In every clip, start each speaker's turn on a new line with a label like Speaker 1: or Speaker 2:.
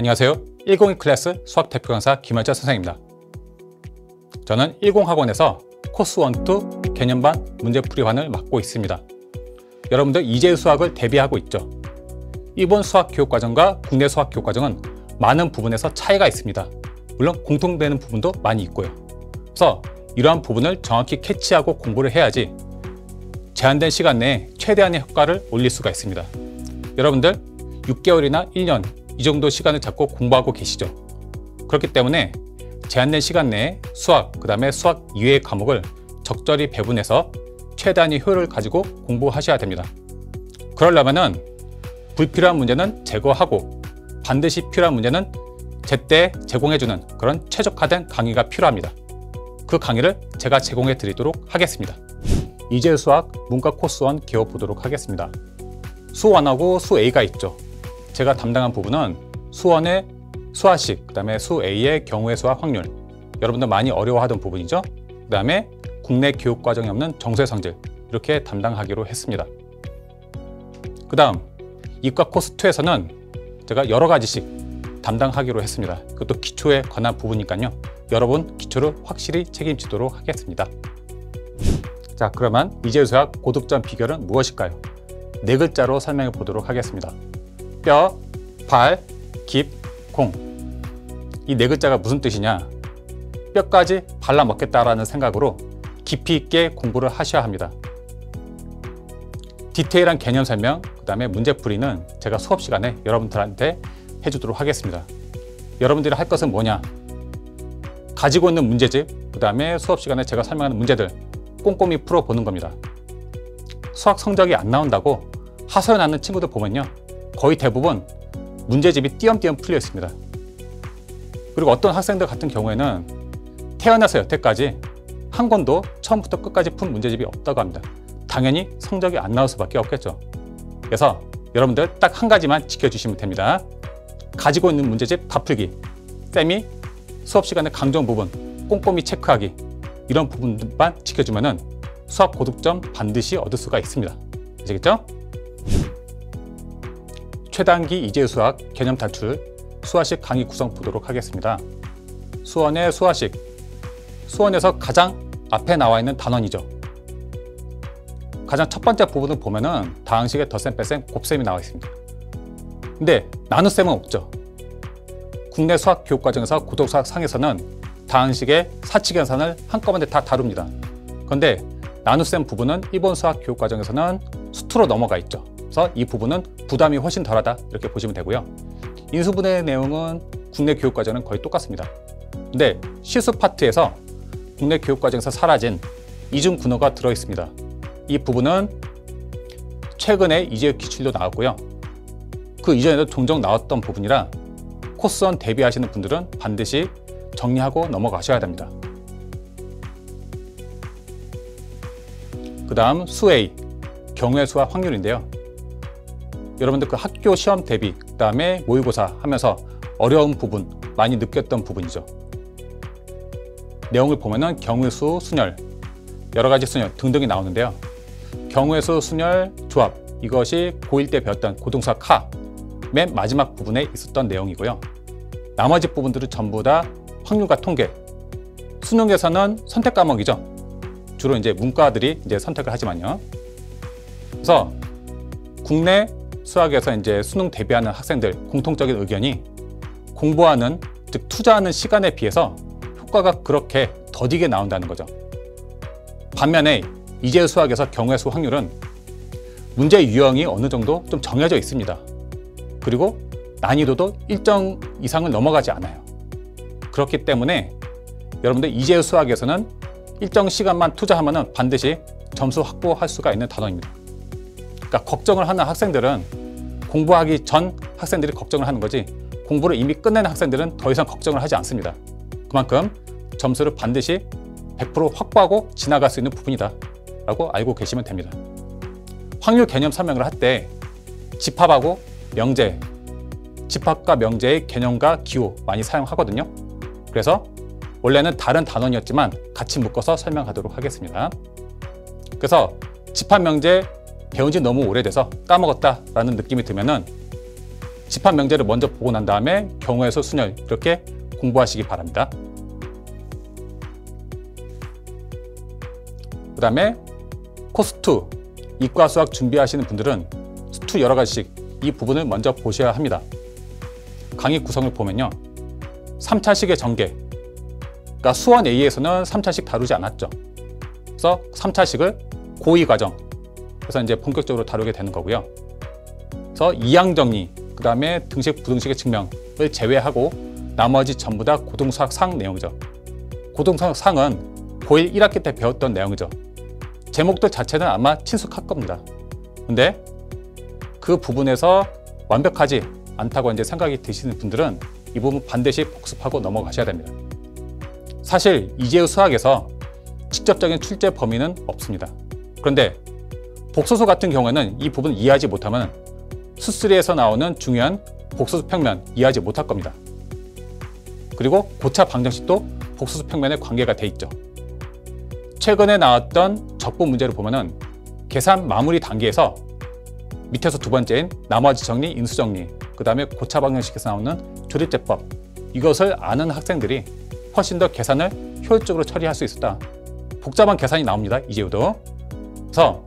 Speaker 1: 안녕하세요. 102 클래스 수학 대표 강사 김현철 선생입니다. 저는 10학원에서 코스 1-2 개념반 문제풀이반을 맡고 있습니다. 여러분들 이제 수학을 대비하고 있죠. 일본 수학 교육과정과 국내 수학 교육과정은 많은 부분에서 차이가 있습니다. 물론 공통되는 부분도 많이 있고요. 그래서 이러한 부분을 정확히 캐치하고 공부를 해야지 제한된 시간 내에 최대한의 효과를 올릴 수가 있습니다. 여러분들 6개월이나 1년 이 정도 시간을 잡고 공부하고 계시죠. 그렇기 때문에 제한된 시간 내에 수학, 그 다음에 수학 이외의 과목을 적절히 배분해서 최대한의 효율을 가지고 공부하셔야 됩니다. 그러려면은 불필요한 문제는 제거하고 반드시 필요한 문제는 제때 제공해주는 그런 최적화된 강의가 필요합니다. 그 강의를 제가 제공해 드리도록 하겠습니다. 이제 수학 문과 코스 1 개요보도록 하겠습니다. 수 1하고 수 A가 있죠. 제가 담당한 부분은 수 1의 수화식, 그 다음에 수 A의 경우의 수와 확률, 여러분들 많이 어려워하던 부분이죠. 그 다음에 국내 교육과정이 없는 정수의 성질, 이렇게 담당하기로 했습니다. 그 다음 이과 코스 2에서는 제가 여러 가지씩 담당하기로 했습니다. 그것도 기초에 관한 부분이니까요. 여러분 기초를 확실히 책임지도록 하겠습니다. 자, 그러면 이제 수학 고득점 비결은 무엇일까요? 네 글자로 설명해 보도록 하겠습니다. 뼈, 발, 깁, 공. 이 네 글자가 무슨 뜻이냐? 뼈까지 발라 먹겠다라는 생각으로 깊이 있게 공부를 하셔야 합니다. 디테일한 개념 설명, 그 다음에 문제풀이는 제가 수업 시간에 여러분들한테 해주도록 하겠습니다. 여러분들이 할 것은 뭐냐? 가지고 있는 문제집, 그 다음에 수업 시간에 제가 설명하는 문제들 꼼꼼히 풀어보는 겁니다. 수학 성적이 안 나온다고 하소연하는 친구들 보면요, 거의 대부분 문제집이 띄엄띄엄 풀려 있습니다. 그리고 어떤 학생들 같은 경우에는 태어나서 여태까지 한 권도 처음부터 끝까지 푼 문제집이 없다고 합니다. 당연히 성적이 안 나올 수밖에 없겠죠. 그래서 여러분들 딱 한 가지만 지켜주시면 됩니다. 가지고 있는 문제집 다 풀기, 쌤이 수업 시간에 강조한 부분 꼼꼼히 체크하기, 이런 부분만 지켜주면은 수학 고득점 반드시 얻을 수가 있습니다. 아시겠죠? 최단기 이제 수학 개념 탈출 수화식 강의 구성 보도록 하겠습니다. 수원의 수화식, 수원에서 가장 앞에 나와 있는 단원이죠. 가장 첫 번째 부분을 보면은 다항식의 덧셈, 뺄셈, 곱셈이 나와 있습니다. 근데 나눗셈은 없죠. 국내 수학 교육과정에서 고등수학 상에서는 다항식의 사칙연산을 한꺼번에 다 다룹니다. 그런데 나눗셈 부분은 일본 수학 교육과정에서는 수투로 넘어가 있죠. 그래서 이 부분은 부담이 훨씬 덜하다, 이렇게 보시면 되고요. 인수분해의 내용은 국내 교육과정은 거의 똑같습니다. 근데 실수 파트에서 국내 교육과정에서 사라진 이중분호가 들어있습니다. 이 부분은 최근에 이제 기출도 나왔고요. 그 이전에도 종종 나왔던 부분이라 코스 1 대비하시는 분들은 반드시 정리하고 넘어가셔야 됩니다. 그 다음 수 A, 경우의 수와 확률인데요. 여러분들 그 학교 시험 대비, 그 다음에 모의고사 하면서 어려운 부분, 많이 느꼈던 부분이죠. 내용을 보면은 경우의 수, 순열, 여러 가지 순열 등등이 나오는데요. 경우의 수, 순열, 조합, 이것이 고1 때 배웠던 고등수학 하 맨 마지막 부분에 있었던 내용이고요. 나머지 부분들은 전부 다 확률과 통계, 수능에서는 선택 과목이죠. 주로 이제 문과들이 이제 선택을 하지만요. 그래서 국내 수학에서 이제 수능 대비하는 학생들 공통적인 의견이 공부하는, 즉 투자하는 시간에 비해서 효과가 그렇게 더디게 나온다는 거죠. 반면에 이제 수학에서 경우의 수 확률은 문제 유형이 어느 정도 좀 정해져 있습니다. 그리고 난이도도 일정 이상을 넘어가지 않아요. 그렇기 때문에 여러분들 이제 수학에서는 일정 시간만 투자하면 반드시 점수 확보할 수가 있는 단원입니다. 그러니까 걱정을 하는 학생들은 공부하기 전 학생들이 걱정을 하는 거지, 공부를 이미 끝낸 학생들은 더 이상 걱정을 하지 않습니다. 그만큼 점수를 반드시 100% 확보하고 지나갈 수 있는 부분이다 라고 알고 계시면 됩니다. 확률 개념 설명을 할 때 집합하고 명제, 집합과 명제의 개념과 기호 많이 사용하거든요. 그래서 원래는 다른 단원이었지만 같이 묶어서 설명하도록 하겠습니다. 그래서 집합 명제 배운 지 너무 오래돼서 까먹었다라는 느낌이 들면은 집합 명제를 먼저 보고 난 다음에 경우의 수, 순열 이렇게 공부하시기 바랍니다. 그 다음에 코스2 이과 수학 준비하시는 분들은 수2 여러 가지씩 이 부분을 먼저 보셔야 합니다. 강의 구성을 보면요, 3차식의 전개, 그러니까 수원 A에서는 3차식 다루지 않았죠. 그래서 3차식을 고2 과정, 그래서 이제 본격적으로 다루게 되는 거고요. 그래서 이항정리, 그 다음에 등식, 부등식의 증명을 제외하고 나머지 전부 다 고등수학 상 내용이죠. 고등수학 상은 고1 1학기 때 배웠던 내용이죠. 제목들 자체는 아마 친숙할 겁니다. 근데 그 부분에서 완벽하지 않다고 이제 생각이 드시는 분들은 이 부분 반드시 복습하고 넘어가셔야 됩니다. 사실 이재우 수학에서 직접적인 출제 범위는 없습니다. 그런데 복소수 같은 경우에는 이 부분 이해하지 못하면 수3에서 나오는 중요한 복소수 평면 이해하지 못할 겁니다. 그리고 고차 방정식도 복소수 평면에 관계가 돼 있죠. 최근에 나왔던 적분 문제를 보면은 계산 마무리 단계에서 밑에서 두 번째인 나머지 정리, 인수 정리, 그 다음에 고차 방정식에서 나오는 조립제법, 이것을 아는 학생들이 훨씬 더 계산을 효율적으로 처리할 수 있었다. 복잡한 계산이 나옵니다, 이재우도. 그래서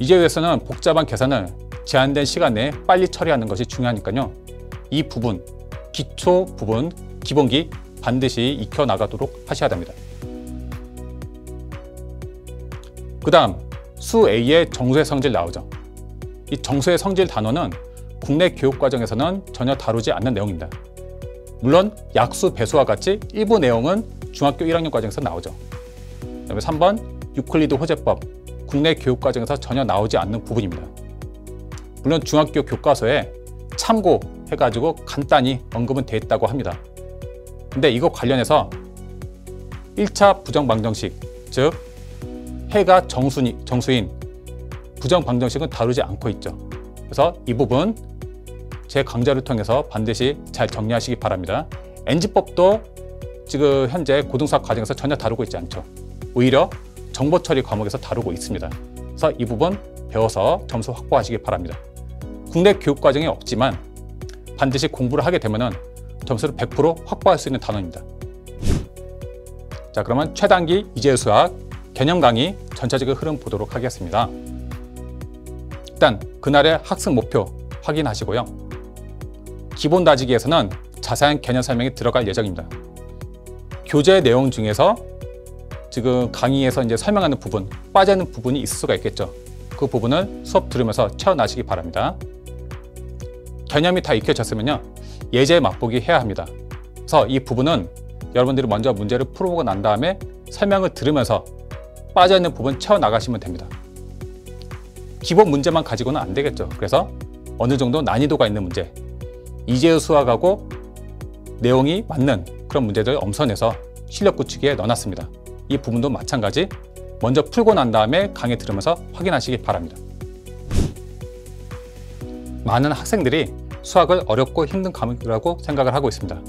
Speaker 1: 이재우에서는 복잡한 계산을 제한된 시간 내에 빨리 처리하는 것이 중요하니까요. 이 부분, 기초 부분, 기본기 반드시 익혀 나가도록 하셔야 됩니다. 그 다음 수 A의 정수의 성질 나오죠. 이 정수의 성질 단원은 국내 교육과정에서는 전혀 다루지 않는 내용입니다. 물론 약수, 배수와 같이 일부 내용은 중학교 1학년 과정에서 나오죠. 그다음에 3번 유클리드 호재법, 국내 교육과정에서 전혀 나오지 않는 부분입니다. 물론 중학교 교과서에 참고해가지고 간단히 언급은 돼 있다고 합니다. 근데 이거 관련해서 1차 부정방정식, 즉 해가 정수인 부정방정식은 다루지 않고 있죠. 그래서 이 부분 제 강좌를 통해서 반드시 잘 정리하시기 바랍니다. NG법도 지금 현재 고등수학 과정에서 전혀 다루고 있지 않죠. 오히려 정보처리 과목에서 다루고 있습니다. 그래서 이 부분 배워서 점수 확보하시기 바랍니다. 국내 교육과정에 없지만 반드시 공부를 하게 되면 점수를 100% 확보할 수 있는 단원입니다. 자, 그러면 최단기 이재우 수학 개념 강의 전체적인 흐름 보도록 하겠습니다. 일단 그날의 학습 목표 확인하시고요. 기본 다지기에서는 자세한 개념 설명이 들어갈 예정입니다. 교재 내용 중에서 지금 강의에서 이제 설명하는 부분, 빠지는 부분이 있을 수가 있겠죠. 그 부분을 수업 들으면서 채워나시기 바랍니다. 개념이 다 익혀졌으면요, 예제 맛보기 해야 합니다. 그래서 이 부분은 여러분들이 먼저 문제를 풀어보고 난 다음에 설명을 들으면서 빠져있는 부분 채워나가시면 됩니다. 기본 문제만 가지고는 안 되겠죠. 그래서 어느 정도 난이도가 있는 문제, 이재우 수학하고 내용이 맞는 그런 문제들을 엄선해서 실력 구축에 넣어놨습니다. 이 부분도 마찬가지 먼저 풀고 난 다음에 강의 들으면서 확인하시기 바랍니다. 많은 학생들이 수학을 어렵고 힘든 과목이라고 생각을 하고 있습니다.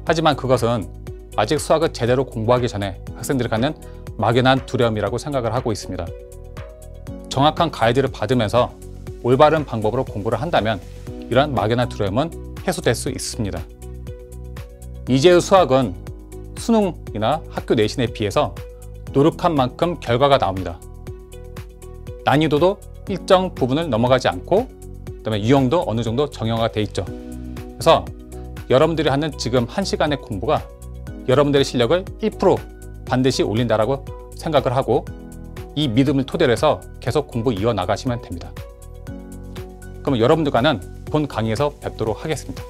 Speaker 1: 하지만 그것은 아직 수학을 제대로 공부하기 전에 학생들이 갖는 막연한 두려움이라고 생각을 하고 있습니다. 정확한 가이드를 받으면서 올바른 방법으로 공부를 한다면 이런 막연한 두려움은 해소될 수 있습니다. 이재우 수학은 수능이나 학교 내신에 비해서 노력한 만큼 결과가 나옵니다. 난이도도 일정 부분을 넘어가지 않고 그다음에 유형도 어느 정도 정형화가 돼 있죠. 그래서 여러분들이 하는 지금 1시간의 공부가 여러분들의 실력을 1% 반드시 올린다라고 생각을 하고 이 믿음을 토대로 해서 계속 공부 이어나가시면 됩니다. 그럼 여러분들과는 본 강의에서 뵙도록 하겠습니다.